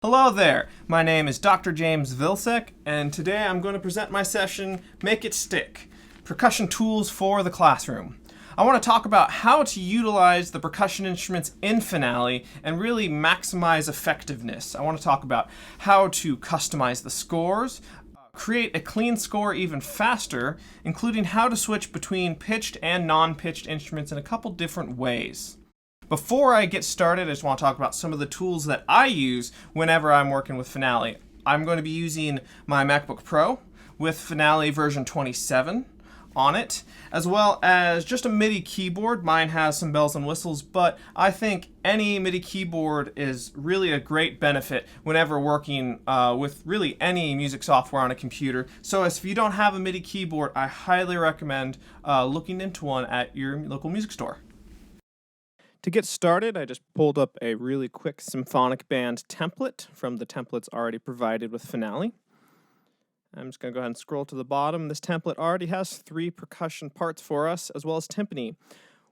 Hello there, my name is Dr. James Vilsek, and today I'm going to present my session, Make It Stick, Percussion Tools for the Classroom. I want to talk about how to utilize the percussion instruments in Finale and really maximize effectiveness. I want to talk about how to customize the scores, create a clean score even faster, including how to switch between pitched and non-pitched instruments in a couple different ways. Before I get started, I just want to talk about some of the tools that I use whenever I'm working with Finale. I'm going to be using my MacBook Pro with Finale version 27 on it, as well as just a MIDI keyboard. Mine has some bells and whistles, but I think any MIDI keyboard is really a great benefit whenever working with really any music software on a computer. So if you don't have a MIDI keyboard, I highly recommend looking into one at your local music store. To get started, I just pulled up a really quick symphonic band template from the templates already provided with Finale. I'm just going to go ahead and scroll to the bottom. This template already has 3 percussion parts for us, as well as timpani.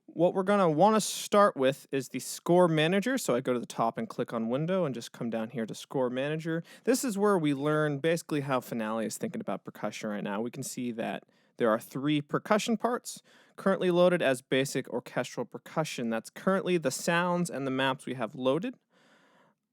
What we're going to want to start with is the Score Manager. So I go to the top and click on Window and just come down here to Score Manager. This is where we learn basically how Finale is thinking about percussion right now. We can see that there are 3 percussion parts currently loaded as basic orchestral percussion. That's currently the sounds and the maps we have loaded.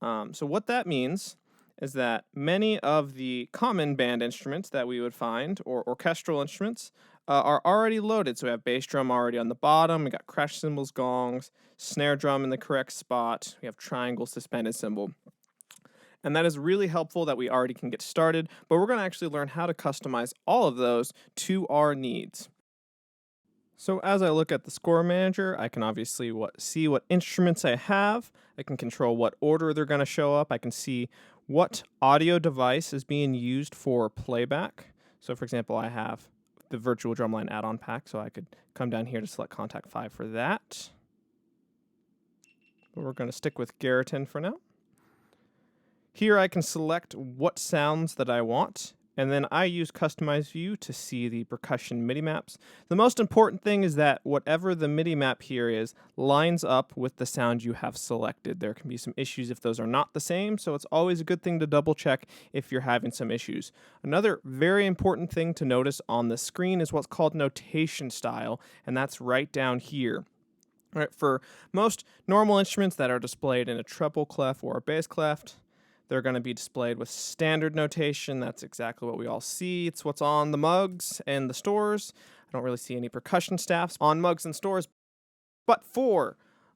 So what that means is that many of the common band instruments that we would find, or orchestral instruments, are already loaded. So we have bass drum already on the bottom, we got crash cymbals, gongs, snare drum in the correct spot, we have triangle, suspended cymbal. And that is really helpful that we already can get started, but we're going to actually learn how to customize all of those to our needs. So as I look at the Score Manager, I can obviously see what instruments I have. I can control what order they're going to show up. I can see what audio device is being used for playback. So for example, I have the virtual drumline add-on pack, so I could come down here to select Contact 5 for that. But we're going to stick with Garriton for now. Here I can select what sounds that I want, and then I use Customize View to see the percussion MIDI maps. The most important thing is that whatever the MIDI map here is lines up with the sound you have selected. There can be some issues if those are not the same, so it's always a good thing to double check if you're having some issues. Another very important thing to notice on the screen is what's called notation style, and that's right down here. All right, for most normal instruments that are displayed in a treble clef or a bass clef, they're going to be displayed with standard notation. That's exactly what we all see. It's what's on the mugs and the stores. I don't really see any percussion staffs on mugs and stores. But for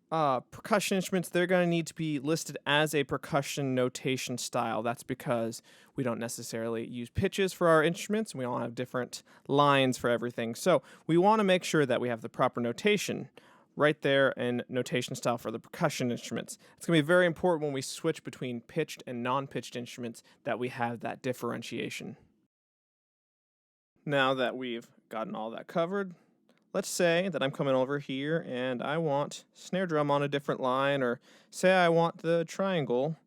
percussion instruments, they're going to need to be listed as a percussion notation style. That's because we don't necessarily use pitches for our instruments. We all have different lines for everything. So we want to make sure that we have the proper notation right there in notation style for the percussion instruments. It's going to be very important when we switch between pitched and non-pitched instruments that we have that differentiation. Now that we've gotten all that covered, let's say that I'm coming over here and I want snare drum on a different line, or say I want the triangle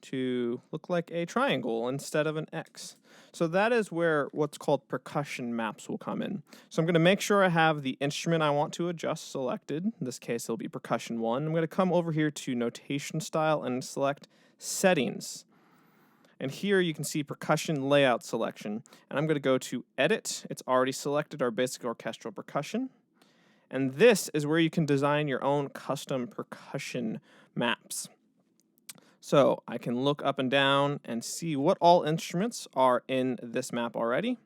to look like a triangle instead of an X. So that is where what's called percussion maps will come in. So I'm going to make sure I have the instrument I want to adjust selected. In this case, it'll be percussion 1. I'm going to come over here to notation style and select settings. And here you can see percussion layout selection. And I'm going to go to edit. It's already selected our basic orchestral percussion. And this is where you can design your own custom percussion maps. So I can look up and down and see what all instruments are in this map already.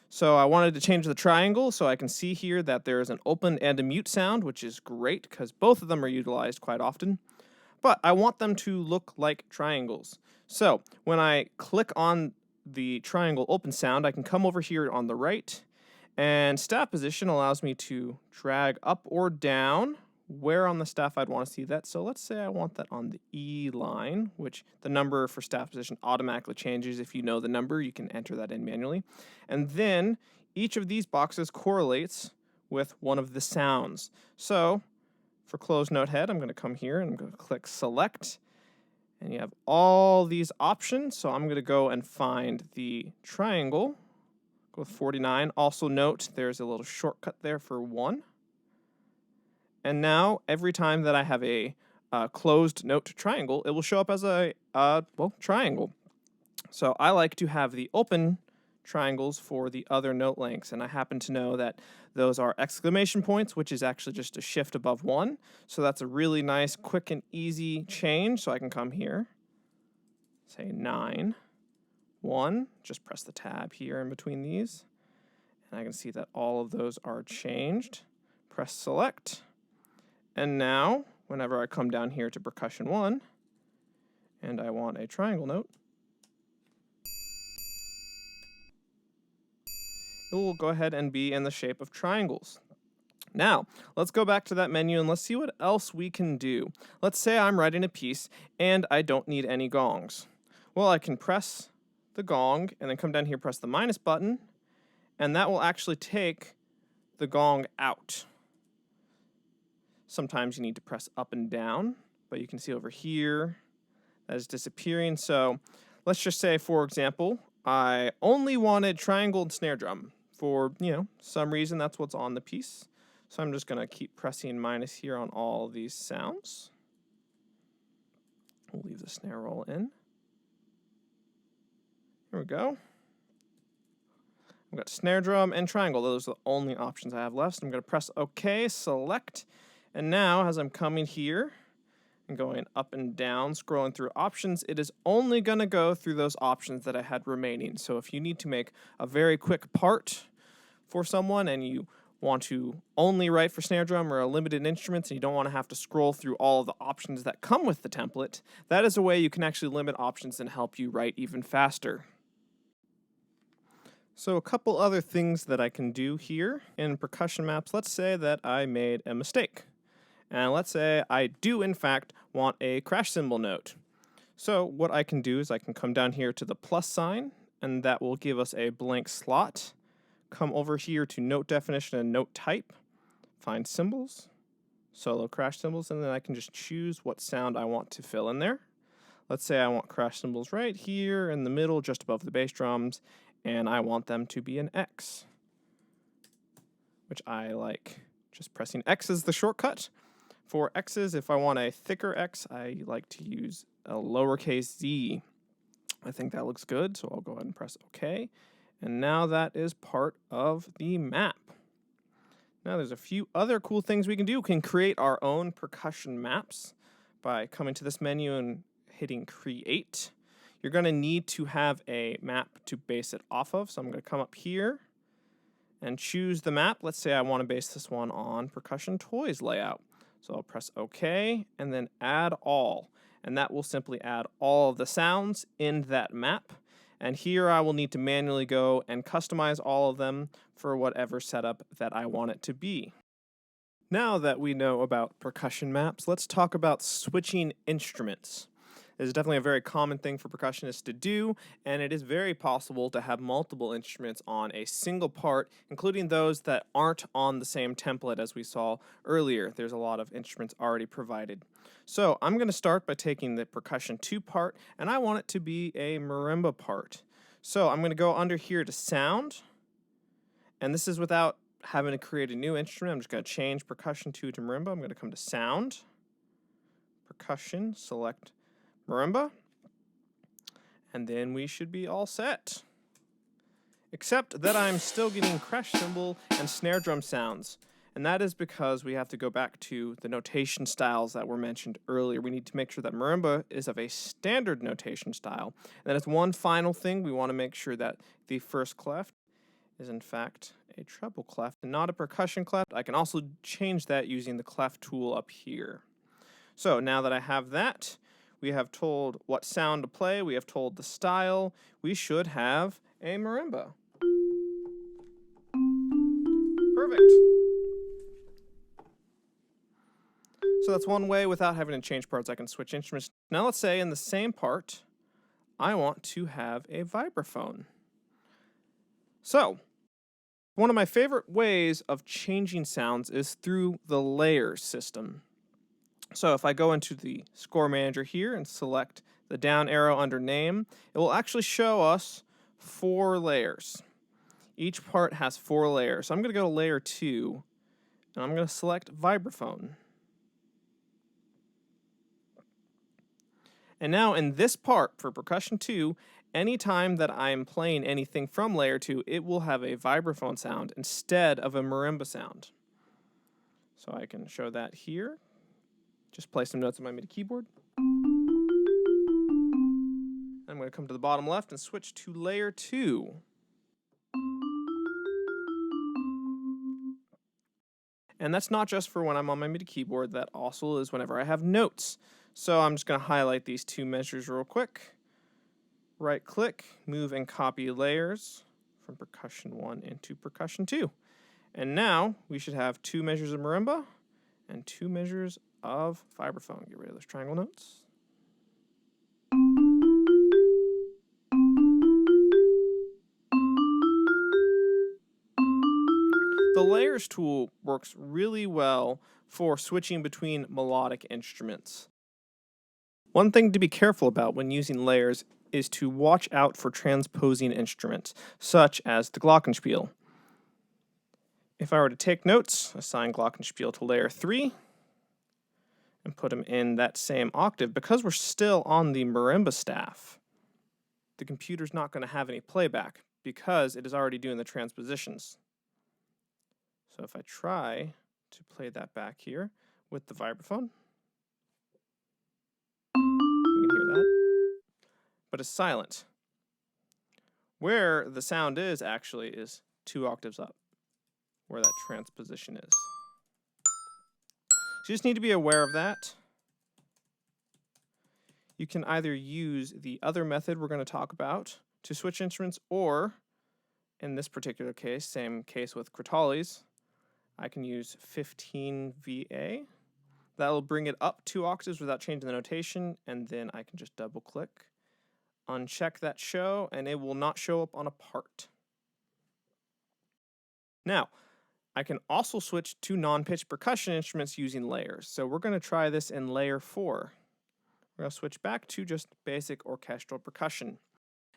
So I wanted to change the triangle, so I can see here that there is an open and a mute sound, which is great because both of them are utilized quite often. But I want them to look like triangles. So when I click on the triangle open sound, I can come over here on the right, and staff position allows me to drag up or down where on the staff I'd want to see that. So let's say I want that on the E line, which the number for staff position automatically changes. If you know the number, you can enter that in manually. And then each of these boxes correlates with one of the sounds. So for closed note head, I'm going to come here and I'm going to click select. And you have all these options. So I'm going to go and find the triangle. Go with 49. Also note there's a little shortcut there for 1. And now every time that I have a closed note to triangle, it will show up as a triangle. So I like to have the open triangles for the other note lengths, and I happen to know that those are exclamation points, which is actually just a shift above 1. So that's a really nice, quick, and easy change. So I can come here, say 9, 1, just press the tab here in between these, and I can see that all of those are changed. Press select, and now whenever I come down here to percussion 1 and I want a triangle note, it will go ahead and be in the shape of triangles. Now, let's go back to that menu and let's see what else we can do. Let's say I'm writing a piece and I don't need any gongs. Well, I can press the gong and then come down here, press the minus button, and that will actually take the gong out. Sometimes you need to press up and down, but you can see over here that is disappearing. So let's just say, for example, I only wanted triangle and snare drum. For, some reason that's what's on the piece. So I'm just going to keep pressing minus here on all these sounds. We'll leave the snare roll in. Here we go. I've got snare drum and triangle. Those are the only options I have left. I'm going to press OK, select, and now as I'm coming here and going up and down, scrolling through options, it is only going to go through those options that I had remaining. So if you need to make a very quick part for someone and you want to only write for snare drum or a limited instruments and you don't want to have to scroll through all of the options that come with the template, that is a way you can actually limit options and help you write even faster. So a couple other things that I can do here in percussion maps. Let's say that I made a mistake. And let's say I do, in fact, want a crash cymbal note. So what I can do is I can come down here to the plus sign, and that will give us a blank slot. Come over here to note definition and note type. Find cymbals, solo crash cymbals, and then I can just choose what sound I want to fill in there. Let's say I want crash cymbals right here in the middle, just above the bass drums, and I want them to be an X, which I like. Just pressing X is the shortcut. For X's, if I want a thicker X, I like to use a lowercase z. I think that looks good, so I'll go ahead and press OK. And now that is part of the map. Now there's a few other cool things we can do. We can create our own percussion maps by coming to this menu and hitting Create. You're going to need to have a map to base it off of. So I'm going to come up here and choose the map. Let's say I want to base this one on percussion toys layout. So I'll press OK and then add all. And that will simply add all of the sounds in that map. And here I will need to manually go and customize all of them for whatever setup that I want it to be. Now that we know about percussion maps, let's talk about switching instruments. This is definitely a very common thing for percussionists to do, and it is very possible to have multiple instruments on a single part, including those that aren't on the same template as we saw earlier. There's a lot of instruments already provided. So I'm going to start by taking the percussion 2 part, and I want it to be a marimba part. So I'm going to go under here to sound, and this is without having to create a new instrument. I'm just going to change percussion 2 to marimba. I'm going to come to sound, percussion, select marimba, and then we should be all set. Except that I'm still getting crash cymbal and snare drum sounds, and that is because we have to go back to the notation styles that were mentioned earlier. We need to make sure that marimba is of a standard notation style. And then as one final thing, we want to make sure that the first clef is in fact a treble clef and not a percussion clef. I can also change that using the clef tool up here. So now that I have that, we have told what sound to play, we have told the style, we should have a marimba. Perfect. So that's one way without having to change parts. I can switch instruments. Now let's say in the same part, I want to have a vibraphone. So, one of my favorite ways of changing sounds is through the layer system. So if I go into the score manager here and select the down arrow under name, it will actually show us 4 layers. Each part has 4 layers. So I'm going to go to layer 2, and I'm going to select vibraphone. And now in this part for percussion 2, anytime that I'm playing anything from layer 2, it will have a vibraphone sound instead of a marimba sound. So I can show that here. Just play some notes on my MIDI keyboard. I'm going to come to the bottom left and switch to layer 2. And that's not just for when I'm on my MIDI keyboard, that also is whenever I have notes. So I'm just going to highlight these two measures real quick. Right click, move and copy layers from percussion 1 into percussion 2. And now we should have 2 measures of marimba and 2 measures of vibraphone. Get rid of those triangle notes. The Layers tool works really well for switching between melodic instruments. One thing to be careful about when using layers is to watch out for transposing instruments, such as the glockenspiel. If I were to take notes, assign glockenspiel to layer 3, and put them in that same octave, because we're still on the marimba staff, the computer's not going to have any playback because it is already doing the transpositions. So if I try to play that back here with the vibraphone, you can hear that, but it's silent. Where the sound is actually is 2 octaves up, where that transposition is. So you just need to be aware of that. You can either use the other method we're going to talk about to switch instruments, or in this particular case, same case with Crotales, I can use 15 VA. That will bring it up 2 octaves without changing the notation, and then I can just double click, uncheck that show, and it will not show up on a part. Now, I can also switch to non-pitched percussion instruments using layers. So we're going to try this in layer 4. We're going to switch back to just basic orchestral percussion.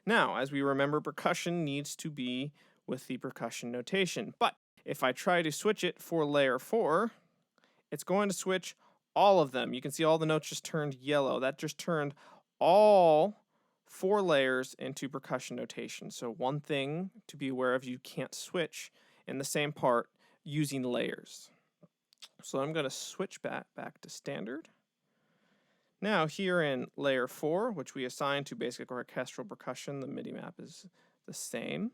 Now, as we remember, percussion needs to be with the percussion notation. But if I try to switch it for layer 4, it's going to switch all of them. You can see all the notes just turned yellow. That just turned all 4 layers into percussion notation. So one thing to be aware of, you can't switch in the same part using layers. So I'm going to switch back to standard. Now here in layer 4, which we assign to basic orchestral percussion, the MIDI map is the same.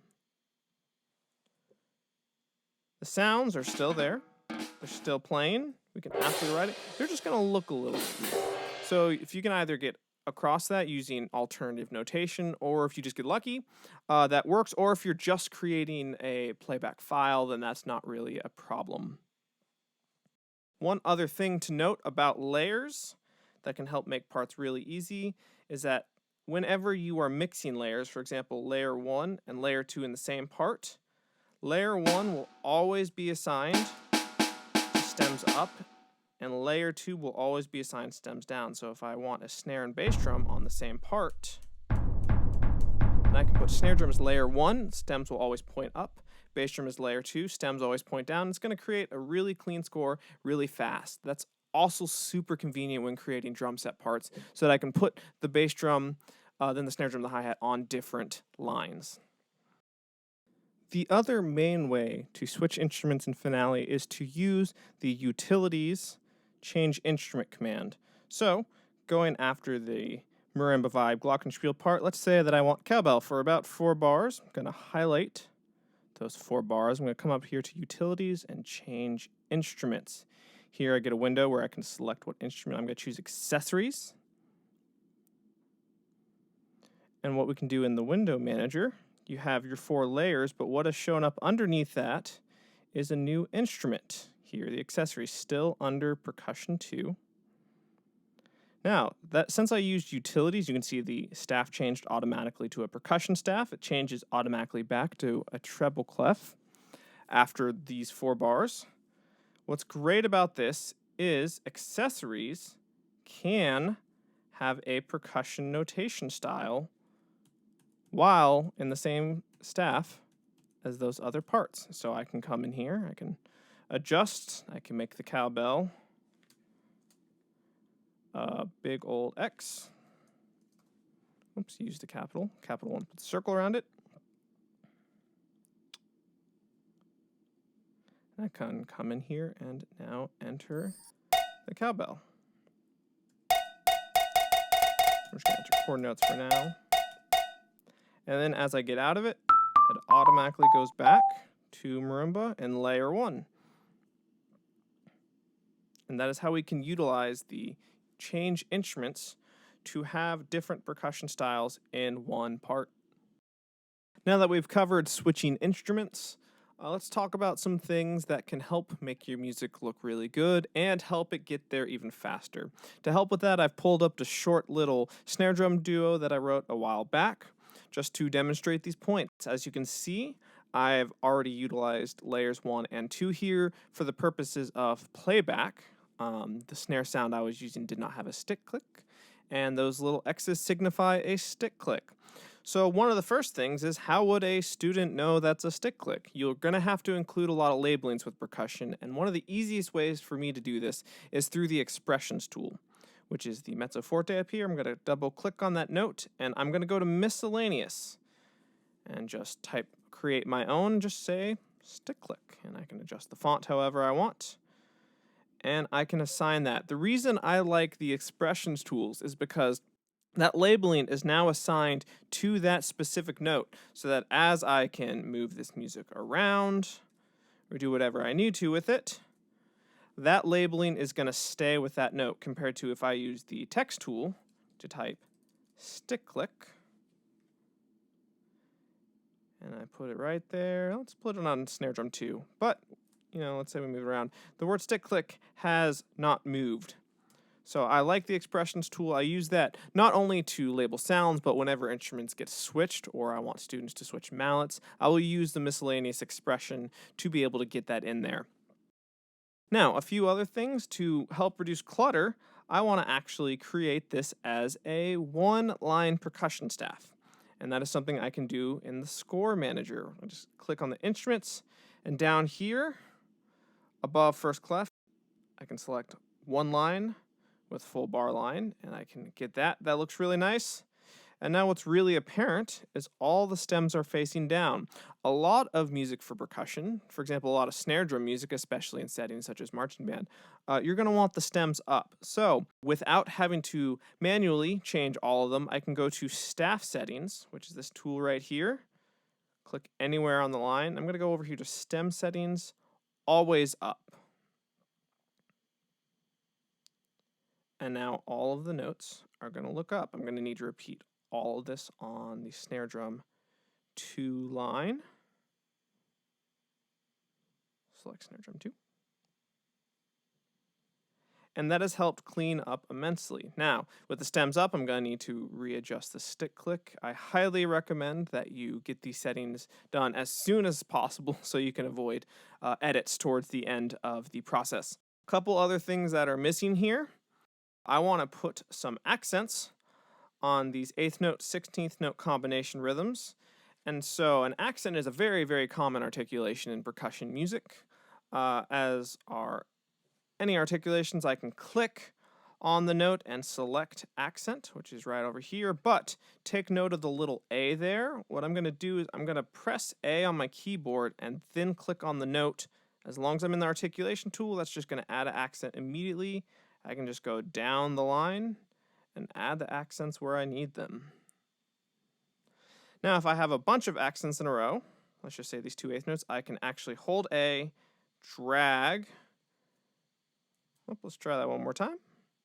The sounds are still there. They're still playing. We can absolutely write it. They're just going to look a little weird. So if you can either get across that using alternative notation, or if you just get lucky, that works. Or if you're just creating a playback file, then that's not really a problem. One other thing to note about layers that can help make parts really easy is that whenever you are mixing layers, for example, layer 1 and layer 2 in the same part, layer 1 will always be assigned to stems up, and layer 2 will always be assigned stems down. So if I want a snare and bass drum on the same part, then I can put snare drum as layer 1, stems will always point up. Bass drum is layer 2, stems always point down. It's going to create a really clean score really fast. That's also super convenient when creating drum set parts, so that I can put the bass drum, then the snare drum, the hi-hat on different lines. The other main way to switch instruments in Finale is to use the utilities change instrument command. So going after the marimba vibe glockenspiel part, let's say that I want cowbell for about 4 bars. I'm going to highlight those 4 bars. I'm going to come up here to utilities and change instruments. Here I get a window where I can select what instrument. I'm going to choose accessories. And what we can do in the window manager, you have your 4 layers, but what has shown up underneath that is a new instrument. Here, the accessories still under percussion 2. Now, since I used utilities, you can see the staff changed automatically to a percussion staff. It changes automatically back to a treble clef after these 4 bars. What's great about this is accessories can have a percussion notation style while in the same staff as those other parts. So I can come in here, I can adjust, I can make the cowbell a big old X. Oops, use the capital 1, put the circle around it. I can come in here and now enter the cowbell. I'm just going to enter chord notes for now. And then as I get out of it, it automatically goes back to marimba and layer 1. And that is how we can utilize the change instruments to have different percussion styles in one part. Now that we've covered switching instruments, let's talk about some things that can help make your music look really good and help it get there even faster. To help with that, I've pulled up the short little snare drum duo that I wrote a while back just to demonstrate these points. As you can see, I've already utilized layers 1 and 2 here for the purposes of playback. The snare sound I was using did not have a stick click, and those little X's signify a stick click. So one of the first things is, how would a student know that's a stick click? You're going to have to include a lot of labelings with percussion, and one of the easiest ways for me to do this is through the expressions tool, which is the mezzo forte up here. I'm going to double click on that note, and I'm going to go to miscellaneous and just type create my own, just say stick click, and I can adjust the font however I want. And I can assign that. The reason I like the expressions tools is because that labeling is now assigned to that specific note, so that as I can move this music around or do whatever I need to with it, that labeling is going to stay with that note, compared to if I use the text tool to type stick click. And I put it right there. Let's put it on snare drum 2. But, let's say we move it around. The word stick click has not moved. So I like the expressions tool. I use that not only to label sounds, but whenever instruments get switched or I want students to switch mallets, I will use the miscellaneous expression to be able to get that in there. Now, a few other things to help reduce clutter. I want to actually create this as a one-line percussion staff. And that is something I can do in the score manager. I just click on the instruments, and down here above first clef, I can select one line with full bar line, and I can get that. That looks really nice. And now what's really apparent is all the stems are facing down. A lot of music for percussion, for example, a lot of snare drum music, especially in settings such as marching band, you're going to want the stems up. So without having to manually change all of them, I can go to staff settings, which is this tool right here. Click anywhere on the line. I'm going to go over here to stem settings, always up. And now all of the notes are going to look up. I'm going to need to repeat all of this on the snare drum 2 line. Select snare drum 2. And that has helped clean up immensely. Now, with the stems up, I'm going to need to readjust the stick click. I highly recommend that you get these settings done as soon as possible so you can avoid edits towards the end of the process. A couple other things that are missing here. I want to put some accents on these 8th note, 16th note combination rhythms. And so an accent is a very, very common articulation in percussion music. As are any articulations, I can click on the note and select accent, which is right over here. But take note of the little A there. What I'm going to do is I'm going to press A on my keyboard and then click on the note. As long as I'm in the articulation tool, that's just going to add an accent immediately. I can just go down the line and add the accents where I need them. Now, if I have a bunch of accents in a row, let's just say these 2 8th notes, I can actually hold A, drag. Let's try that one more time.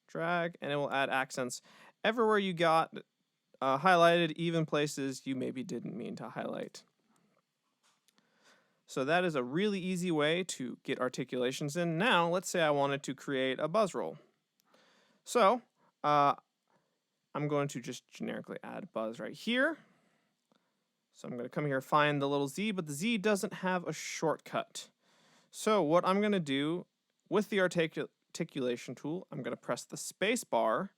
Drag, and it will add accents everywhere you got highlighted, even places you maybe didn't mean to highlight. So that is a really easy way to get articulations in. Now, let's say I wanted to create a buzz roll. So I'm going to just generically add buzz right here. So I'm going to come here, find the little Z, but the Z doesn't have a shortcut. So what I'm going to do with the articulation tool, I'm going to press the space bar,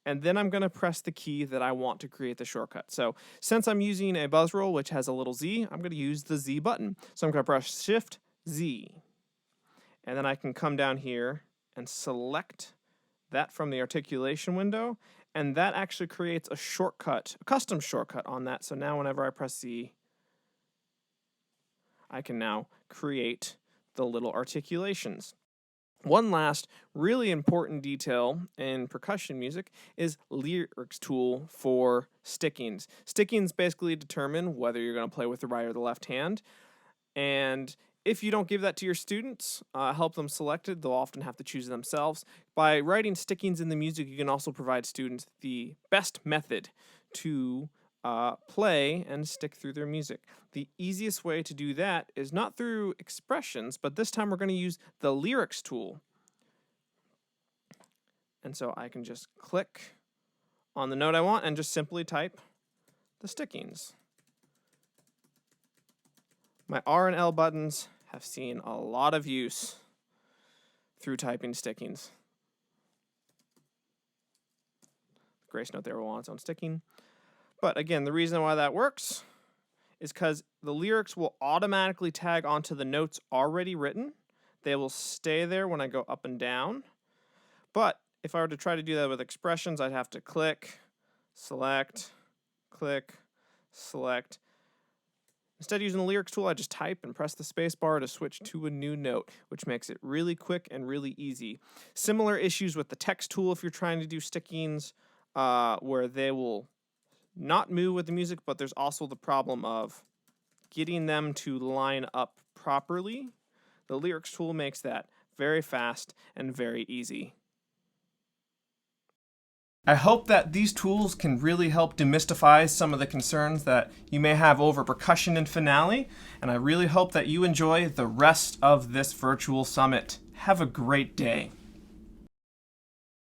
and then I'm going to press the key that I want to create the shortcut. So since I'm using a buzz roll which has a little Z, I'm going to use the Z button. So I'm going to press Shift Z, and then I can come down here and select that from the articulation window, And that actually creates a shortcut, a custom shortcut on that. So now whenever I press Z, I can now create the little articulations. One last really important detail in percussion music is lyrics tool for stickings. Stickings basically determine whether you're going to play with the right or the left hand. And if you don't give that to your students, help them select it, they'll often have to choose it themselves. By writing stickings in the music, you can also provide students the best method to play and stick through their music. The easiest way to do that is not through expressions, but this time we're going to use the lyrics tool. And so I can just click on the note I want and just simply type the stickings. My R and L buttons have seen a lot of use through typing stickings. Grace note there will want its own sticking. But again, the reason why that works is because the lyrics will automatically tag onto the notes already written. They will stay there when I go up and down. But if I were to try to do that with expressions, I'd have to click, select, click, select. Instead of using the lyrics tool, I just type and press the space bar to switch to a new note, which makes it really quick and really easy. Similar issues with the text tool if you're trying to do stickings, where they will not move with the music, but there's also the problem of getting them to line up properly. The lyrics tool makes that very fast and very easy. I hope that these tools can really help demystify some of the concerns that you may have over percussion in Finale, and I really hope that you enjoy the rest of this virtual summit. Have a great day.